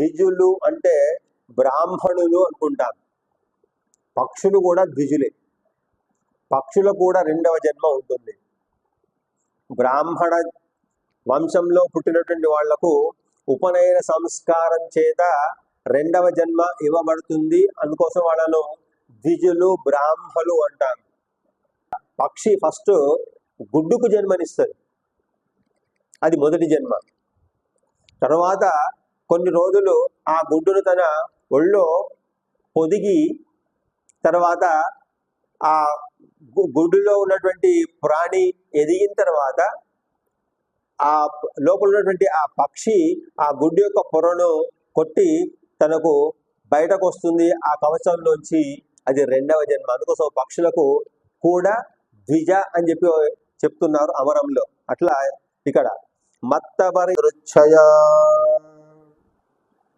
ద్విజులు అంటే బ్రాహ్మణులు అనుకుంటాం. పక్షులు కూడా ద్విజులే. పక్షులకు కూడా రెండవ జన్మ ఉంటుంది. బ్రాహ్మణ వంశంలో పుట్టినటువంటి వాళ్లకు ఉపనయన సంస్కారం చేత రెండవ జన్మ ఇవ్వబడుతుంది. అందుకోసం వాళ్ళను ద్విజులు బ్రాహ్మలు అంటాం. పక్షి ఫస్ట్ గుడ్డుకు జన్మనిస్తుంది, అది మొదటి జన్మ. తర్వాత కొన్ని రోజులు ఆ గుడ్డును తన ఒళ్ళో పొదిగి తర్వాత ఆ గుడ్డులో ఉన్నటువంటి ప్రాణి ఎదిగిన తర్వాత ఆ లోపల ఉన్నటువంటి ఆ పక్షి ఆ గుడ్డు యొక్క పొరను కొట్టి తనకు బయటకు వస్తుంది ఆ కవచంలోంచి. అది రెండవ జన్మ. అందుకోసం పక్షులకు కూడా ద్విజ అని చెప్పి చెప్తున్నారు అమరంలో. అట్లా ఇక్కడ మత్తపరి